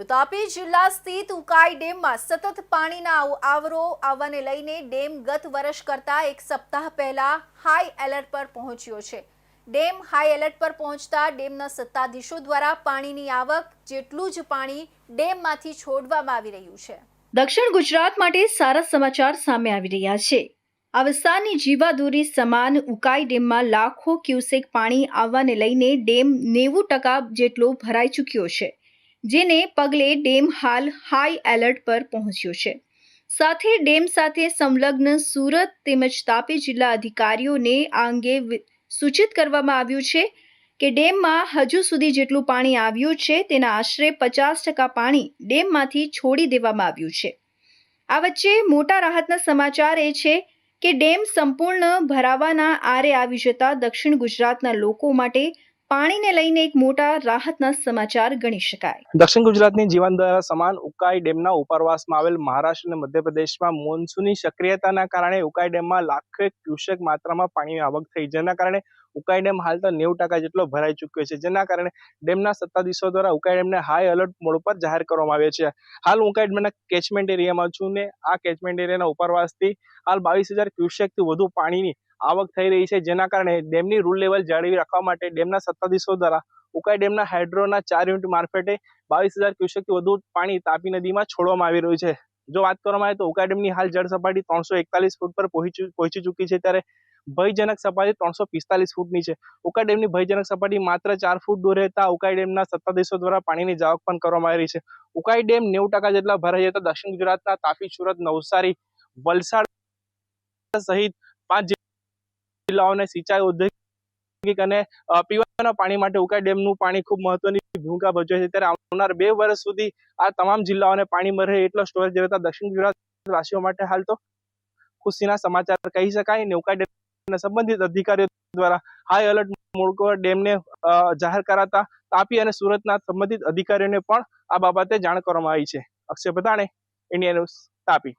તાપી જિલ્લા સ્થિત ઉકાઈ ડેમમાં સતત પાણીના આવરો આવવાને લઈને ડેમ ગત વર્ષ કરતા એક સપ્તાહ પહેલા હાઈ એલર્ટ પર પહોંચ્યો છે। ડેમ હાઈ એલર્ટ પર પહોંચતા ડેમના સત્તાધીશો દ્વારા પાણીની આવક જેટલું જ પાણી ડેમમાંથી છોડવામાં આવી રહ્યું છે। દક્ષિણ ગુજરાત માટે સારા સમાચાર સામે આવી રહ્યા છે। આ વિસ્તારની જીવાદોરી સમાન ઉકાઈ ડેમમાં લાખો ક્યુસેક પાણી આવવાને લઈને ડેમ 90% જેટલો ભરાઈ ચૂક્યો છે, જેને પગલે ડેમ હાલ હાઈ એલર્ટ પર પહોંચ્યો છે। સાથે ડેમ સાથે સંલગ્ન સુરત તેમજ તાપી જિલ્લા અધિકારીઓને આ અંગે સૂચિત કરવામાં આવ્યું છે કે ડેમમાં હજુ સુધી જેટલું પાણી આવ્યું છે તેના આશરે 50% પાણી ડેમમાંથી છોડી દેવામાં આવ્યું છે। આ વચ્ચે મોટા રાહતના સમાચાર એ છે કે ડેમ સંપૂર્ણ ભરાવાના આરે આવી જતા દક્ષિણ ગુજરાતના લોકો માટે પાણીને લઈને એક મોટા રાહતના સમાચાર ગણી શકાય। દક્ષિણ ગુજરાતની જીવનધારા સમાન ઉકાઈ ડેમના ઉપરવાસમાં આવેલ મહારાષ્ટ્ર અને મધ્યપ્રદેશમાં મોન્સૂનની સક્રિયતાના કારણે ઉકાઈ ડેમમાં લાખો ક્યુસેક માત્રામાં પાણીની આવક થઈ, જેના કારણે ઉકાઈ ડેમ હાલ તો 90% જેટલો ભરાઈ ચૂક્યો છે, જેના કારણે ડેમના સત્તાધીશો દ્વારા ઉકાઈ ડેમને હાઈ એલર્ટ મોડ પર જાહેર કરવામાં આવ્યો છે। હાલ ઉકાઈ ડેમના કેચમેન્ટ એરિયામાં છું ને આ કેચમેન્ટ એરિયાના ઉપરવાસથી હાલ 22,000 ક્યુસેકથી વધુ પાણીની આવક થઈ રહી છે, જેના કારણે ડેમની રૂલ લેવલ જાળવી રાખવા માટે ડેમના સત્તાધીશો દ્વારા ઉકાઈ ડેમના હાઇડ્રોના 4 યુનિટ મારફતે 22,000 ક્યુસેકથી વધુ પાણી તાપી નદીમાં છોડવામાં આવી રહ્યું છે। જો વાત કરવામાં આવે તો ઉકાઈ ડેમની હાલ જળ સપાટી 341 ફૂટ પર પહોંચી ચૂકી છે, ત્યારે ભયજનક સપાટી 345 ફૂટની છે। ઉકાઈ ડેમની ભયજનક સપાટી માત્ર 4 ફૂટ દૂર રહેતા ઉકાઈ ડેમના સત્તાધીશો દ્વારા પાણીની જાવક પણ કરવામાં આવી રહી છે। ઉકાઈ ડેમ 90% જેટલા ભરાઈ જતા દક્ષિણ ગુજરાતના તાપી, સુરત, નવસારી, વલસાડ સહિત 5 જિલ્લાઓને સિંચાઈ, ઔદ્યોગિક અને પીવાના પાણી માટે ઉકાઈ ડેમનું પાણી ખૂબ મહત્વની ભૂમિકા ભજવે છે। ત્યારે આવનાર 2 વર્ષ સુધી આ તમામ જિલ્લાઓને પાણી મળે એટલો સ્ટોરેજ રહેતા દક્ષિણ ગુજરાત વાસીઓ માટે હાલ તો ખુશીના સમાચાર કહી શકાય। અને ઉકાઈ ડેમના સંબંધિત અધિકારીઓ દ્વારા હાઈ એલર્ટ મોડ પર ડેમને જાહેર કરાતા તાપી અને સુરતના સંબંધિત અધિકારીઓને પણ આ બાબતે જાણ કરવામાં આવી છે। Akshay Badhane, India news, Tapi.